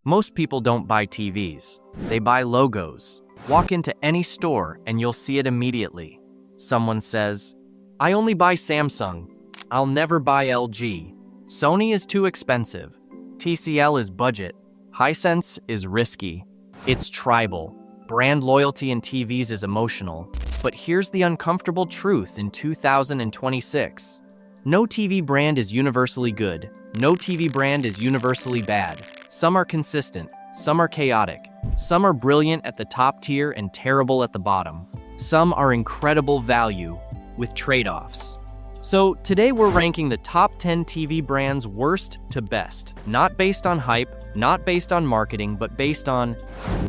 Most people don't buy TVs. They buy logos. Walk into any store and you'll see it immediately. Someone says, "I only buy Samsung. I'll never buy LG. Sony is too expensive. TCL is budget. Hisense is risky. It's tribal. Brand loyalty in TVs is emotional." But here's the uncomfortable truth in 2026. No TV brand is universally good. No TV brand is universally bad. Some are consistent. Some are chaotic. Some are brilliant at the top tier and terrible at the bottom. Some are incredible value with trade-offs. So today we're ranking the top 10 TV brands worst to best, not based on hype, not based on marketing, but based on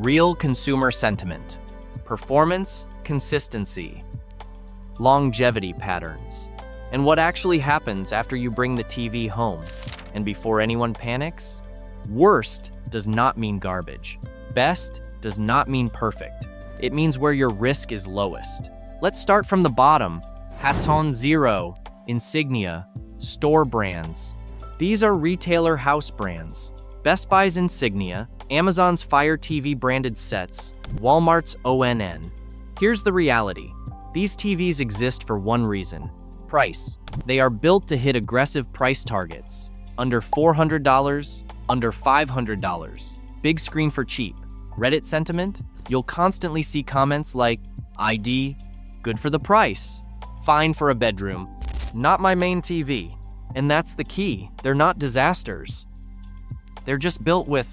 real consumer sentiment, performance, consistency, longevity patterns, and what actually happens after you bring the TV home. And before anyone panics, worst does not mean garbage. Best does not mean perfect. It means where your risk is lowest. Let's start from the bottom. Hasson Zero, Insignia, store brands. These are retailer house brands. Best Buy's Insignia, Amazon's Fire TV branded sets, Walmart's ONN. Here's the reality. These TVs exist for one reason: price. They are built to hit aggressive price targets. Under $400, under $500. Big screen for cheap. Reddit sentiment? You'll constantly see comments like, "ID, good for the price. Fine for a bedroom. Not my main TV." And that's the key. They're not disasters. They're just built with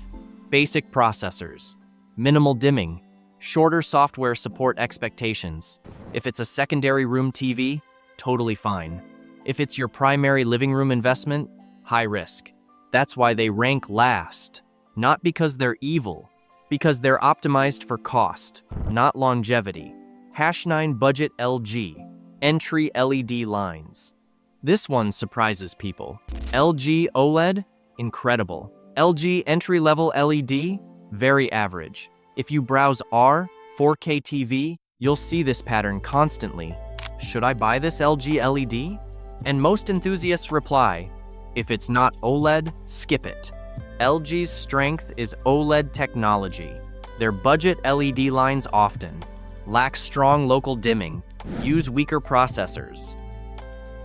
basic processors, minimal dimming, shorter software support expectations. If it's a secondary room TV, totally fine. If it's your primary living room investment, high risk. That's why they rank last. Not because they're evil, because they're optimized for cost, not longevity. #9 Budget LG, entry LED lines. This one surprises people. LG OLED, incredible. LG entry-level LED, very average. If you browse R, 4K TV, you'll see this pattern constantly. Should I buy this LG LED? And most enthusiasts reply, if it's not OLED, skip it. LG's strength is OLED technology. Their budget LED lines often lack strong local dimming, use weaker processors,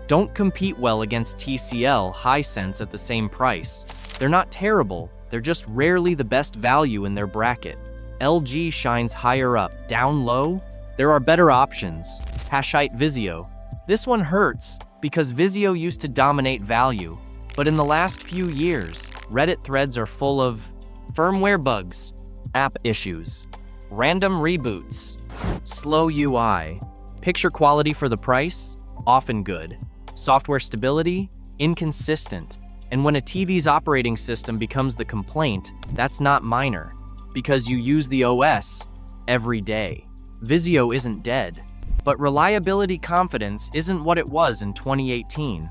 don't compete well against TCL, Hisense at the same price. They're not terrible, they're just rarely the best value in their bracket. LG shines higher up. Down low, there are better options. Vizio. This one hurts because Vizio used to dominate value, but in the last few years, Reddit threads are full of firmware bugs, app issues, random reboots, slow UI, picture quality for the price, often good, software stability, inconsistent. And when a TV's operating system becomes the complaint, that's not minor, because you use the OS every day. Vizio isn't dead, but reliability confidence isn't what it was in 2018.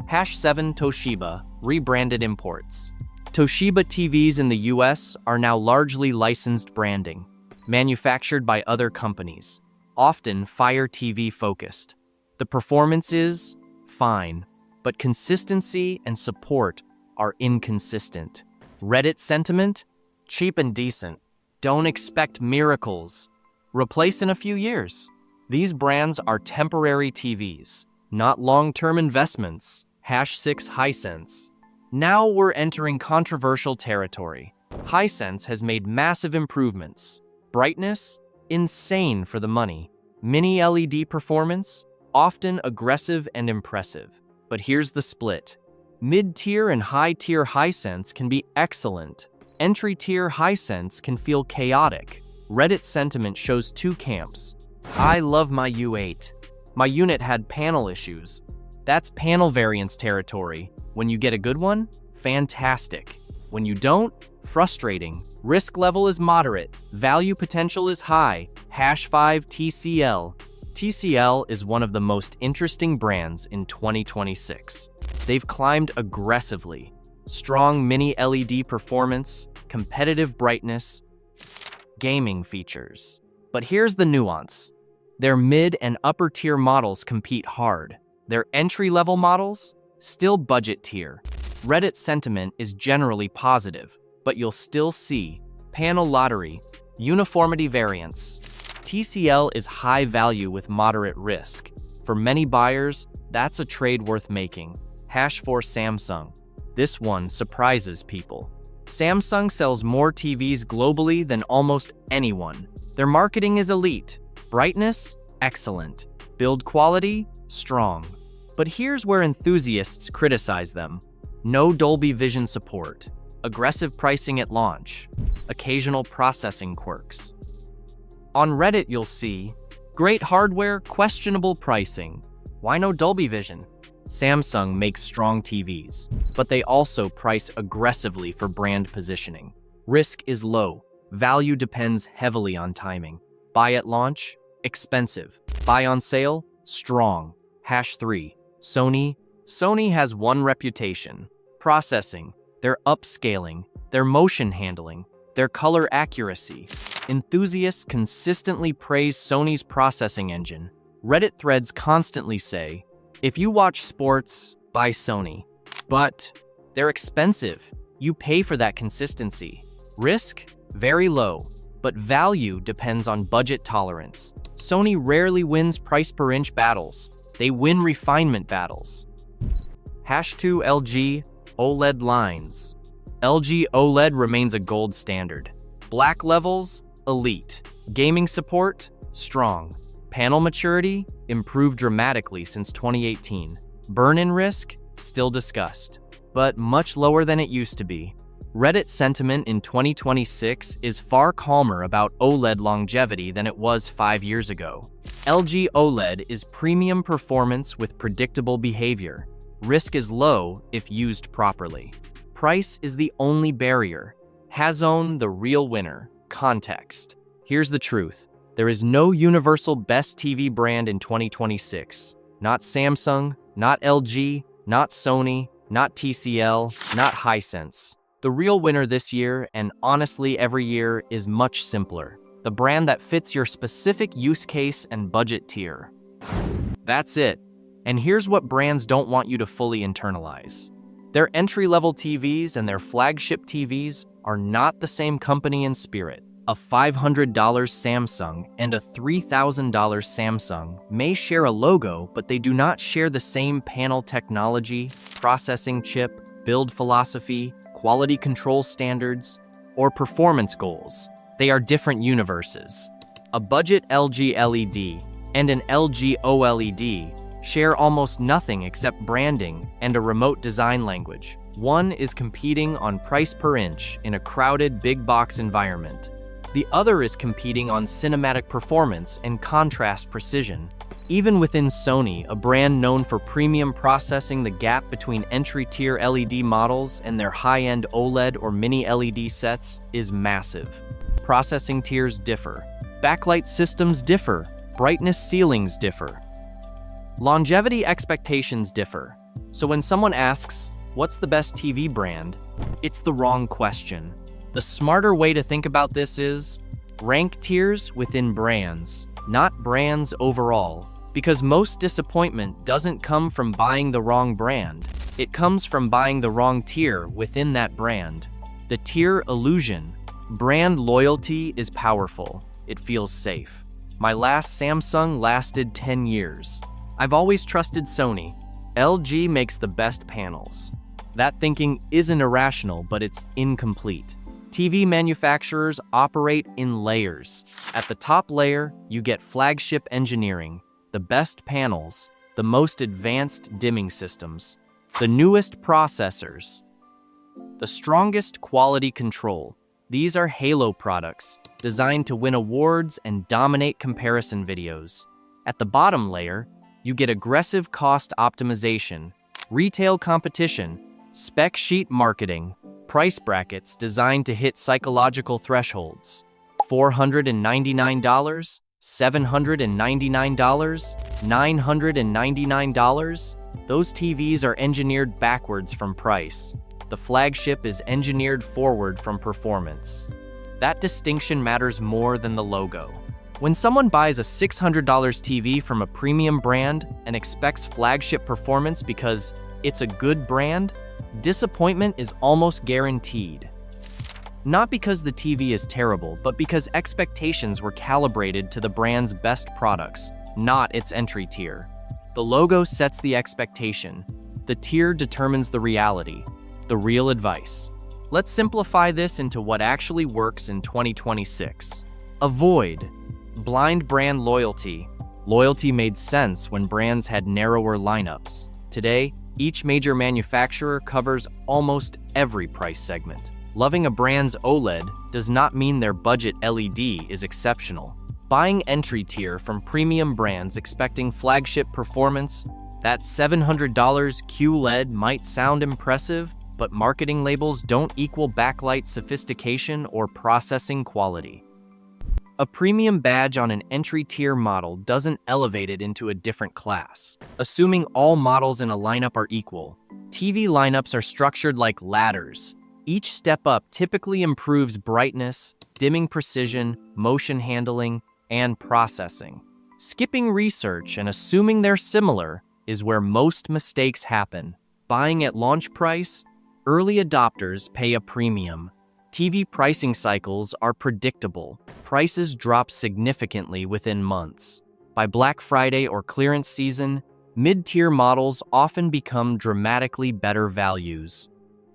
#7 Toshiba, rebranded imports. Toshiba TVs in the US are now largely licensed branding, manufactured by other companies, often Fire TV focused. The performance is fine, but consistency and support are inconsistent. Reddit sentiment? Cheap and decent. Don't expect miracles. Replace in a few years. These brands are temporary TVs, not long-term investments. #6 Hisense. Now we're entering controversial territory. Hisense has made massive improvements. Brightness? Insane for the money. Mini LED performance? Often aggressive and impressive. But here's the split. Mid-tier and high-tier Hisense can be excellent. Entry-tier Hisense can feel chaotic. Reddit sentiment shows two camps. I love my U8. My unit had panel issues. That's panel variance territory. When you get a good one, fantastic. When you don't, frustrating. Risk level is moderate. Value potential is high. #5 TCL. TCL is one of the most interesting brands in 2026. They've climbed aggressively. Strong mini LED performance, competitive brightness, gaming features. But here's the nuance. Their mid and upper tier models compete hard. Their entry-level models, still budget tier. Reddit sentiment is generally positive, but you'll still see panel lottery, uniformity variance. TCL is high value with moderate risk. For many buyers, that's a trade worth making. #4 Samsung. This one surprises people. Samsung sells more TVs globally than almost anyone. Their marketing is elite. Brightness? Excellent. Build quality? Strong. But here's where enthusiasts criticize them. No Dolby Vision support. Aggressive pricing at launch. Occasional processing quirks. On Reddit you'll see, great hardware, questionable pricing. Why no Dolby Vision? Samsung makes strong TVs, but they also price aggressively for brand positioning. Risk is low. Value depends heavily on timing. Buy at launch? Expensive. Buy on sale? Strong. #3. Sony. Sony has one reputation. Processing. Their upscaling. Their motion handling. Their color accuracy. Enthusiasts consistently praise Sony's processing engine. Reddit threads constantly say, if you watch sports, buy Sony. But they're expensive. You pay for that consistency. Risk? Very low. But value depends on budget tolerance. Sony rarely wins price per inch battles. They win refinement battles. #2 LG OLED lines. LG OLED remains a gold standard. Black levels? Elite. Gaming support? Strong. Panel maturity? Improved dramatically since 2018. Burn-in risk? Still discussed, but much lower than it used to be. Reddit sentiment in 2026 is far calmer about OLED longevity than it was 5 years ago. LG OLED is premium performance with predictable behavior. Risk is low if used properly. Price is the only barrier. HAZON, the real winner. Context. Here's the truth. There is no universal best TV brand in 2026. Not Samsung, not LG, not Sony, not TCL, not Hisense. The real winner this year, and honestly every year, is much simpler. The brand that fits your specific use case and budget tier. That's it. And here's what brands don't want you to fully internalize. Their entry-level TVs and their flagship TVs are not the same company in spirit. A $500 Samsung and a $3,000 Samsung may share a logo, but they do not share the same panel technology, processing chip, build philosophy, quality control standards, or performance goals. They are different universes. A budget LG LED and an LG OLED share almost nothing except branding and a remote design language. One is competing on price per inch in a crowded big box environment. The other is competing on cinematic performance and contrast precision. Even within Sony, a brand known for premium processing, the gap between entry-tier LED models and their high-end OLED or mini LED sets is massive. Processing tiers differ. Backlight systems differ. Brightness ceilings differ. Longevity expectations differ. So when someone asks, what's the best TV brand? It's the wrong question. The smarter way to think about this is rank tiers within brands, not brands overall. Because most disappointment doesn't come from buying the wrong brand. It comes from buying the wrong tier within that brand. The tier illusion. Brand loyalty is powerful. It feels safe. My last Samsung lasted 10 years. I've always trusted Sony. LG makes the best panels. That thinking isn't irrational, but it's incomplete. TV manufacturers operate in layers. At the top layer, you get flagship engineering, the best panels, the most advanced dimming systems, the newest processors, the strongest quality control. These are halo products, designed to win awards and dominate comparison videos. At the bottom layer, you get aggressive cost optimization, retail competition, spec sheet marketing, price brackets designed to hit psychological thresholds. $499, $799, $999. Those TVs are engineered backwards from price. The flagship is engineered forward from performance. That distinction matters more than the logo. When someone buys a $600 TV from a premium brand and expects flagship performance because it's a good brand, disappointment is almost guaranteed. Not because the TV is terrible, but because expectations were calibrated to the brand's best products, not its entry tier. The logo sets the expectation. The tier determines the reality, the real advice. Let's simplify this into what actually works in 2026. Avoid blind brand loyalty. Loyalty made sense when brands had narrower lineups. Today, each major manufacturer covers almost every price segment. Loving a brand's OLED does not mean their budget LED is exceptional. Buying entry tier from premium brands expecting flagship performance, that $700 QLED might sound impressive, but marketing labels don't equal backlight sophistication or processing quality. A premium badge on an entry-tier model doesn't elevate it into a different class. Assuming all models in a lineup are equal, TV lineups are structured like ladders. Each step up typically improves brightness, dimming precision, motion handling, and processing. Skipping research and assuming they're similar is where most mistakes happen. Buying at launch price, early adopters pay a premium. TV pricing cycles are predictable. Prices drop significantly within months. By Black Friday or clearance season, mid-tier models often become dramatically better values.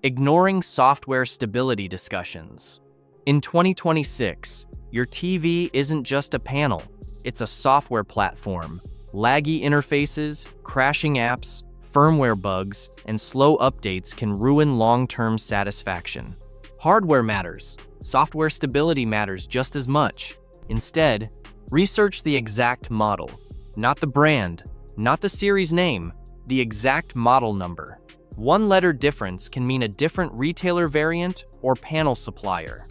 Ignoring software stability discussions. In 2026, your TV isn't just a panel, it's a software platform. Laggy interfaces, crashing apps, firmware bugs, and slow updates can ruin long-term satisfaction. Hardware matters. Software stability matters just as much. Instead, research the exact model. Not the brand, not the series name, the exact model number. One letter difference can mean a different retailer variant or panel supplier.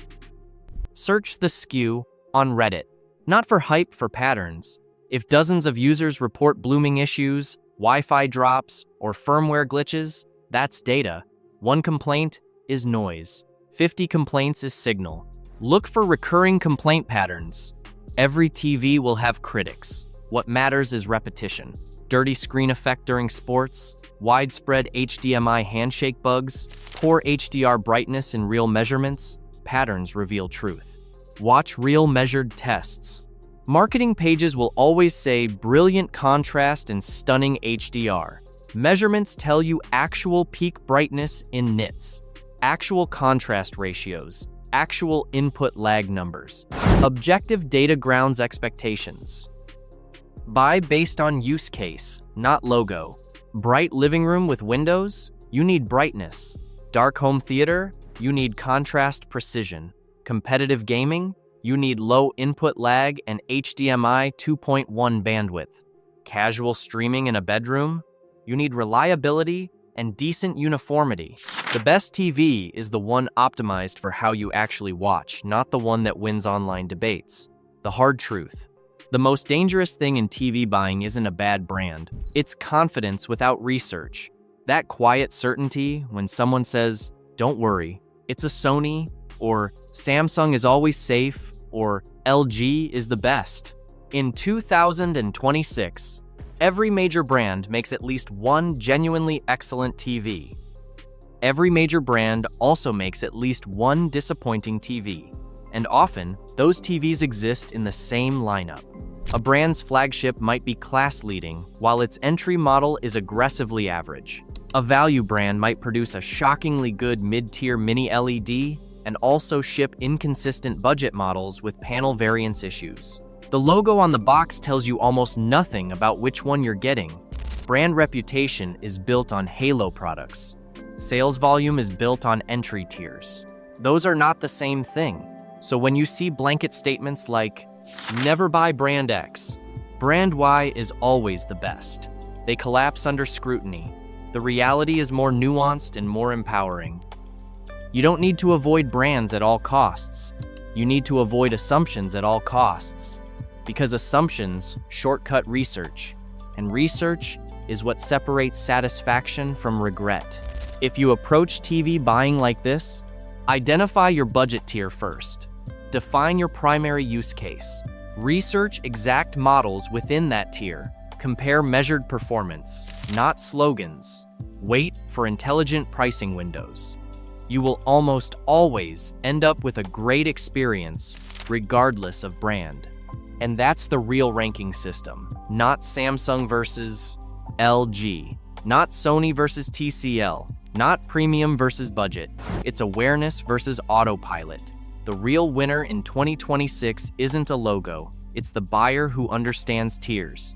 Search the SKU on Reddit. Not for hype, for patterns. If dozens of users report blooming issues, Wi-Fi drops, or firmware glitches, that's data. One complaint is noise. 50 complaints is signal. Look for recurring complaint patterns. Every TV will have critics. What matters is repetition. Dirty screen effect during sports, widespread HDMI handshake bugs, poor HDR brightness in real measurements, patterns reveal truth. Watch real measured tests. Marketing pages will always say brilliant contrast and stunning HDR. Measurements tell you actual peak brightness in nits, actual contrast ratios, actual input lag numbers. Objective data grounds expectations. Buy based on use case, not logo. Bright living room with windows? You need brightness. Dark home theater? You need contrast precision. Competitive gaming? You need low input lag and HDMI 2.1 bandwidth. Casual streaming in a bedroom? You need reliability and decent uniformity. The best TV is the one optimized for how you actually watch, not the one that wins online debates. The hard truth. The most dangerous thing in TV buying isn't a bad brand. It's confidence without research. That quiet certainty when someone says, "Don't worry, it's a Sony," or "Samsung is always safe," or "LG is the best." In 2026, every major brand makes at least one genuinely excellent TV. Every major brand also makes at least one disappointing TV. And often, those TVs exist in the same lineup. A brand's flagship might be class-leading, while its entry model is aggressively average. A value brand might produce a shockingly good mid-tier mini LED and also ship inconsistent budget models with panel variance issues. The logo on the box tells you almost nothing about which one you're getting. Brand reputation is built on halo products. Sales volume is built on entry tiers. Those are not the same thing. So when you see blanket statements like, "Never buy brand X," brand Y is always the best. They collapse under scrutiny. The reality is more nuanced and more empowering. You don't need to avoid brands at all costs. You need to avoid assumptions at all costs. Because assumptions shortcut research, and research is what separates satisfaction from regret. If you approach TV buying like this, identify your budget tier first. Define your primary use case. Research exact models within that tier. Compare measured performance, not slogans. Wait for intelligent pricing windows. you will almost always end up with a great experience, regardless of brand. And that's the real ranking system, not Samsung versus LG, not Sony versus TCL, not premium versus budget. It's awareness versus autopilot. The real winner in 2026 isn't a logo, it's the buyer who understands tiers.